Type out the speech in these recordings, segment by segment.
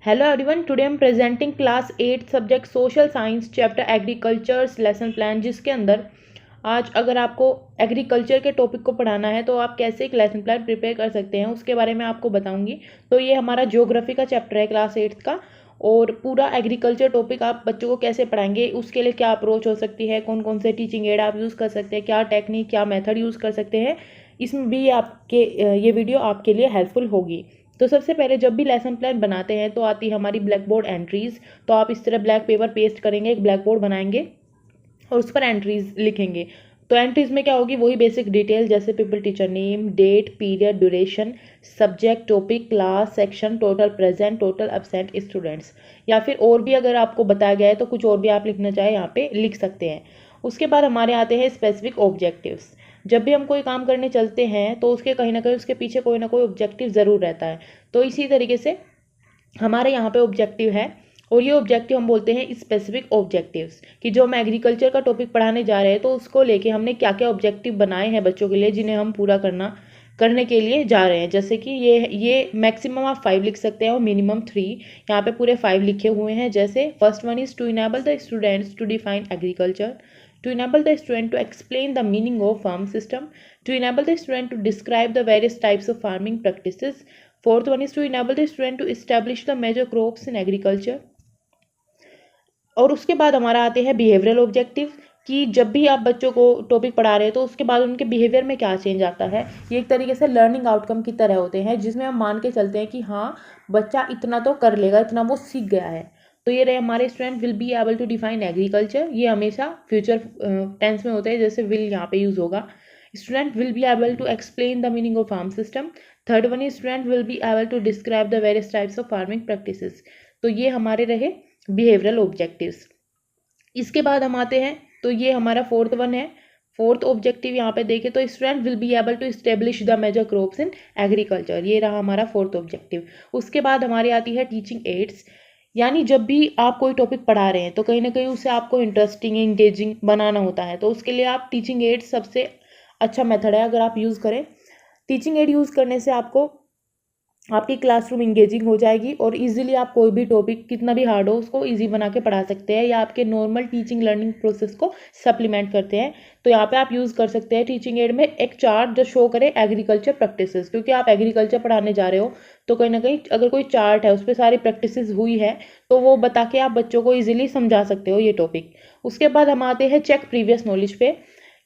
Hello everyone, today I'm presenting class 8 subject social science chapter agricultures lesson plan, जिसके अंदर आज अगर आपको एग्रीकल्चर के टॉपिक को पढ़ाना है तो आप कैसे एक लेसन प्लान प्रिपेयर कर सकते हैं उसके बारे में आपको बताऊंगी। तो ये हमारा ज्योग्राफी का चैप्टर है क्लास 8 का, और पूरा एग्रीकल्चर टॉपिक आप बच्चों को कैसे पढ़ाएंगे, उसके लिए क्या अप्रोच हो सकती है, कौन कौन से टीचिंग एड आप यूज़ कर सकते हैं, क्या टेक्निक क्या मेथड यूज़ कर सकते हैं, इसमें भी आपके ये वीडियो आपके लिए हेल्पफुल होगी। तो सबसे पहले जब भी लेसन प्लान बनाते हैं तो आती है हमारी ब्लैक बोर्ड एंट्रीज। तो आप इस तरह ब्लैक पेपर पेस्ट करेंगे, एक ब्लैक बोर्ड बनाएंगे और उस पर एंट्रीज लिखेंगे। तो एंट्रीज में क्या होगी, वही बेसिक डिटेल जैसे people, teacher name, date, period, duration, subject, topic, class, section, total present, total absent students, या फिर और भी अगर आपको बताया गया है तो कुछ और भी आप लिखना चाहे यहाँ पे लिख सकते हैं। उसके बाद हमारे आते हैं स्पेसिफिक ऑब्जेक्टिव्स। जब भी हम कोई काम करने चलते हैं तो उसके कहीं ना कहीं उसके पीछे कोई ना कोई ऑब्जेक्टिव ज़रूर रहता है। तो इसी तरीके से हमारे यहाँ पे ऑब्जेक्टिव है, और ये ऑब्जेक्टिव हम बोलते हैं स्पेसिफिक ऑब्जेक्टिव्स, कि जो हम एग्रीकल्चर का टॉपिक पढ़ाने जा रहे हैं तो उसको लेके हमने क्या क्या ऑब्जेक्टिव बनाए हैं बच्चों के लिए, जिन्हें हम पूरा करने के लिए जा रहे हैं। जैसे कि ये मैक्सिमम आप 5 लिख सकते हैं और मिनिमम 3। यहाँ पे पूरे 5 लिखे हुए हैं। जैसे first one is to enable the students to define agriculture, to enable the student to explain the meaning of farm system, to enable the student to describe the various types of farming practices. Fourth one is to enable the student to establish the major crops in agriculture. और उसके बाद हमारा आते हैं behavioural objective, कि जब भी आप बच्चों को टॉपिक पढ़ा रहे हैं तो उसके बाद उनके बिहेवियर में क्या चेंज आता है। ये एक तरीके से लर्निंग आउटकम की तरह होते हैं, जिसमें हम मान के चलते हैं कि हाँ बच्चा इतना तो कर लेगा, इतना वो सीख गया है। तो ये रहे हमारे student will be able to define agriculture. ये हमेशा फ्यूचर टेंस में होते हैं, जैसे विल यहाँ पे यूज होगा। Student will be able to explain the meaning of farm system. Third one is student will be able to describe the various types of farming practices. तो ये हमारे रहे बिहेवियरल ऑब्जेक्टिव्स। इसके बाद हम आते हैं, तो ये हमारा फोर्थ वन है। फोर्थ ऑब्जेक्टिव यहाँ पे देखें तो student will be able to establish the major crops in agriculture. ये रहा हमारा फोर्थ ऑब्जेक्टिव। उसके बाद हमारी आती है टीचिंग एड्स, यानी जब भी आप कोई टॉपिक पढ़ा रहे हैं तो कहीं ना कहीं उसे आपको इंटरेस्टिंग एंगेजिंग बनाना होता है। तो उसके लिए आप टीचिंग एड्स सबसे अच्छा मेथड है अगर आप यूज़ करें। टीचिंग एड यूज़ करने से आपको आपकी क्लासरूम इंगेजिंग हो जाएगी और इजीली आप कोई भी टॉपिक कितना भी हार्ड हो उसको इजी बना के पढ़ा सकते हैं, या आपके नॉर्मल टीचिंग लर्निंग प्रोसेस को सप्लीमेंट करते हैं। तो यहाँ पे आप यूज़ कर सकते हैं टीचिंग एड में एक चार्ट जो शो करे एग्रीकल्चर प्रैक्टिसेस, क्योंकि आप एग्रीकल्चर पढ़ाने जा रहे हो तो कहीं ना कहीं अगर कोई चार्ट है उस पर सारी प्रैक्टिसेस हुई है तो वो बता के आप बच्चों को ईजिली समझा सकते हो ये टॉपिक। उसके बाद हम आते हैं चेक प्रीवियस नॉलेज पे,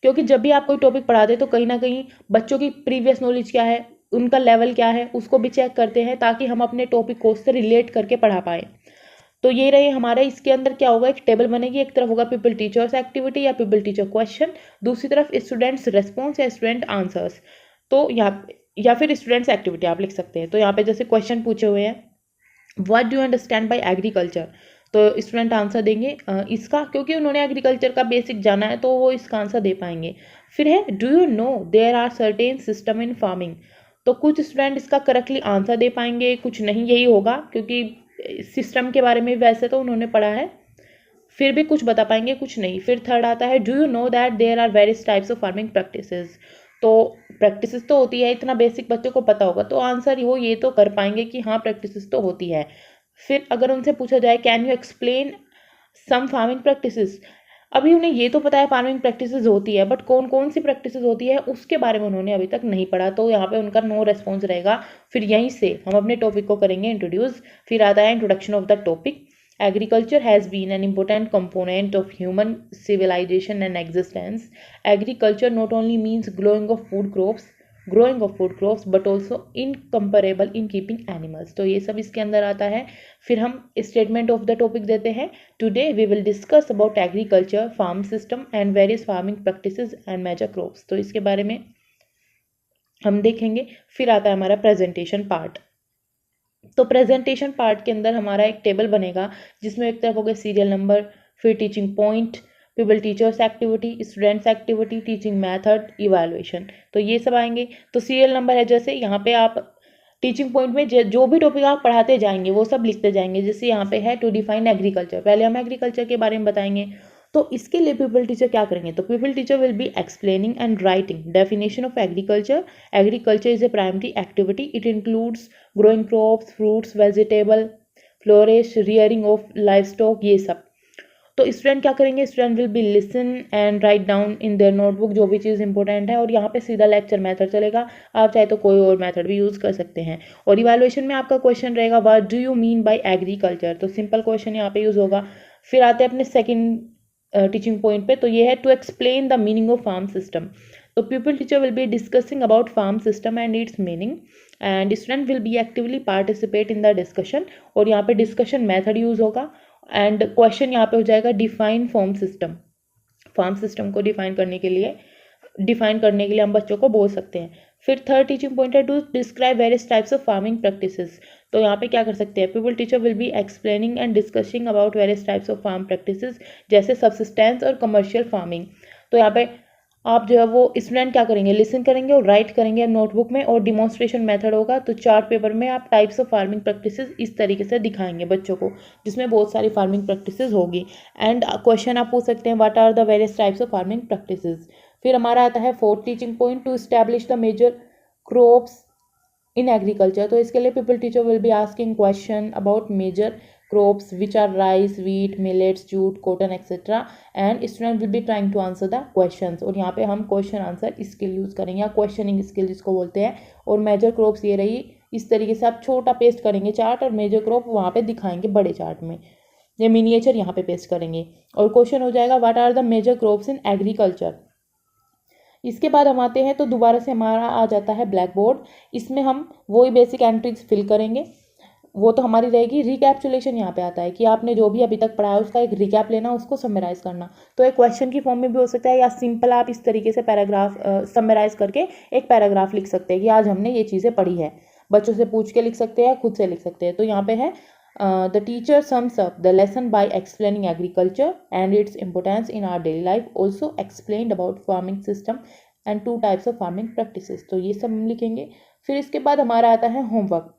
क्योंकि जब भी आप कोई टॉपिक पढ़ाते तो कहीं ना कहीं बच्चों की प्रीवियस नॉलेज क्या है, उनका लेवल क्या है, उसको भी चेक करते हैं ताकि हम अपने टॉपिक को उससे रिलेट करके पढ़ा पाए। तो ये रहे हमारे, इसके अंदर क्या होगा, एक टेबल बनेगी। एक तरफ होगा पीपल टीचर्स एक्टिविटी या पीपल टीचर क्वेश्चन, दूसरी तरफ स्टूडेंट्स रेस्पॉन्स या स्टूडेंट आंसर्स। तो यहाँ या फिर स्टूडेंट्स एक्टिविटी आप लिख सकते हैं। तो यहाँ पे जैसे क्वेश्चन पूछे हुए हैं, what do you understand by agriculture, तो स्टूडेंट आंसर देंगे इसका, क्योंकि उन्होंने एग्रीकल्चर का बेसिक जाना है तो वो इसका आंसर दे पाएंगे। फिर है do you know there are certain system in farming, तो कुछ स्टूडेंट इसका करेक्टली आंसर दे पाएंगे, कुछ नहीं, यही होगा क्योंकि सिस्टम के बारे में वैसे तो उन्होंने पढ़ा है, फिर भी कुछ बता पाएंगे कुछ नहीं। फिर थर्ड आता है do you know that there are various types of farming practices, तो प्रैक्टिसेस तो होती है, इतना बेसिक बच्चों को पता होगा तो आंसर वो ये तो कर पाएंगे कि हाँ प्रैक्टिसेस तो होती है। फिर अगर उनसे पूछा जाए can you explain some farming practices, अभी उन्हें ये तो पता है फार्मिंग प्रैक्टिसेस होती है, बट कौन कौन सी प्रैक्टिसेस होती है उसके बारे में उन्होंने अभी तक नहीं पढ़ा, तो यहाँ पे उनका नो रेस्पॉन्स रहेगा। फिर यहीं से हम अपने टॉपिक को करेंगे इंट्रोड्यूस। फिर आता है introduction of the topic. Agriculture has been an important component of human civilisation and existence. Agriculture not only means growing of food crops but also incomparable in keeping animals। तो ये सब इसके अंदर आता है। फिर हम स्टेटमेंट ऑफ द टॉपिक देते हैं, today we will discuss about agriculture, farm system and various farming practices and major crops, तो इसके बारे में हम देखेंगे। फिर आता है हमारा प्रेजेंटेशन पार्ट। तो प्रेजेंटेशन पार्ट के अंदर हमारा एक टेबल बनेगा जिसमें एक तरफ होगा सीरियल नंबर, फिर teaching point, people teachers activity, students activity, teaching method, evaluation, तो ये सब आएंगे। तो सीरियल नंबर है, जैसे यहाँ पे आप टीचिंग पॉइंट में जो भी टॉपिक आप पढ़ाते जाएंगे वो सब लिखते जाएंगे। जैसे यहाँ पे है टू डिफाइन एग्रीकल्चर, पहले हम एग्रीकल्चर के बारे में बताएंगे। तो इसके लिए पीपल टीचर क्या करेंगे, तो people teacher will be explaining and writing definition of agriculture. Agriculture is a primary activity, it includes growing crops, fruits, vegetable, flourish, rearing of live stock, ये सब। तो स्टूडेंट क्या करेंगे, student will B listen and write down in their notebook जो भी चीज़ important है, और यहाँ पे सीधा लेक्चर मेथड चलेगा। आप चाहे तो कोई और मेथड भी यूज़ कर सकते हैं। और इवैल्यूएशन में आपका क्वेश्चन रहेगा what do you mean by agriculture, तो सिंपल क्वेश्चन यहाँ पे यूज़ होगा। फिर आते हैं अपने सेकेंड टीचिंग पॉइंट पे, तो ये है to explain the meaning of farm system. तो people teacher will be discussing about form system and its meaning and student will be actively participate in the discussion, और यहाँ पे डिस्कशन मेथड यूज़ होगा। And question यहाँ पे हो जाएगा define form system. Form system को डिफाइन करने के लिए हम बच्चों को बोल सकते हैं। फिर थर्ड टीचिंग पॉइंट है to describe various types of farming practices. तो यहाँ पे क्या कर सकते हैं, people teacher will be explaining and discussing about various types of farm practices, जैसे सब्सिस्टेंस और कमर्शियल फार्मिंग। तो यहाँ पे आप जो है वो स्टूडेंट क्या करेंगे, लिसन करेंगे और राइट करेंगे नोटबुक में, और डिमॉन्स्ट्रेशन मेथड होगा। तो चार्ट पेपर में आप टाइप्स ऑफ फार्मिंग प्रैक्टिसेस इस तरीके से दिखाएंगे बच्चों को, जिसमें बहुत सारी फार्मिंग प्रैक्टिसेस होगी। एंड क्वेश्चन आप पूछ सकते हैं what are the various types of farming practices. फिर हमारा आता है fourth teaching point to establish the major crops in agriculture. तो इसके लिए people teacher will be asking question about major crops which are rice, wheat, millets, jute, cotton etc. and student will be trying to answer the questions। और यहाँ पे हम question answer skill use करेंगे या questioning skill जिसको बोलते हैं। और मेजर क्रॉप्स ये रही, इस तरीके से आप छोटा पेस्ट करेंगे चार्ट और मेजर क्रॉप वहाँ पे दिखाएंगे बड़े चार्ट में, ये मिनिएचर यहाँ पे पेस्ट करेंगे। और क्वेश्चन हो जाएगा what are the major crops in agriculture. इसके बाद हम आते हैं तो दोबारा से हमारा आ जाता है ब्लैक बोर्ड। इसमें हम वही बेसिक एंट्रीज फिल करेंगे, वो तो हमारी रहेगी। रिकैप्चुलेशन यहाँ पे आता है कि आपने जो भी अभी तक पढ़ा है उसका एक रिकैप लेना, उसको समराइज करना। तो एक क्वेश्चन की फॉर्म में भी हो सकता है, या सिंपल आप इस तरीके से पैराग्राफ समराइज करके एक पैराग्राफ लिख सकते हैं कि आज हमने ये चीज़ें पढ़ी है। बच्चों से पूछ के लिख सकते हैं, खुद से लिख सकते हैं। तो यहाँ पे है the teacher sums up the lesson by explaining agriculture and its importance in our daily life, also explained about farming system and 2 types of farming practices. तो ये सब हम लिखेंगे। फिर इसके बाद हमारा आता है होमवर्क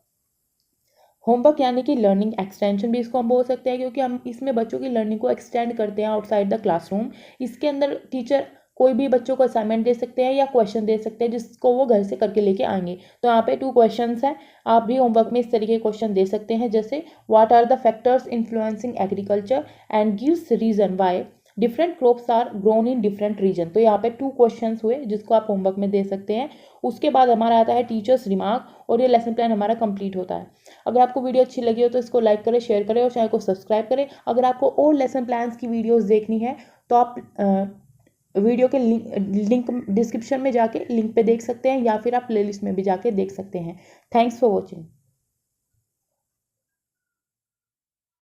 यानी कि लर्निंग एक्सटेंशन भी इसको हम बोल सकते हैं, क्योंकि हम इसमें बच्चों की लर्निंग को एक्सटेंड करते हैं आउटसाइड द क्लासरूम। इसके अंदर टीचर कोई भी बच्चों को असाइनमेंट दे सकते हैं या क्वेश्चन दे सकते हैं जिसको वो घर से करके लेके आएंगे। तो यहाँ पे 2 क्वेश्चंस हैं, आप भी होमवर्क में इस तरीके के क्वेश्चन दे सकते हैं, जैसे what are the factors influencing agriculture and gives reason why different crops are grown in different region. तो यहाँ पे 2 क्वेश्चंस हुए जिसको आप होमवर्क में दे सकते हैं। उसके बाद हमारा आता है टीचर्स रिमार्क, और ये लेसन प्लान हमारा कंप्लीट होता है। अगर आपको वीडियो अच्छी लगी हो तो इसको लाइक करें, शेयर करें और चैनल को सब्सक्राइब करें। अगर आपको और लेसन प्लान्स की वीडियोस देखनी है तो आप वीडियो के लिंक डिस्क्रिप्शन में जाके लिंक पे देख सकते हैं, या फिर आप प्लेलिस्ट में भी जाके देख सकते हैं। Thanks for watching.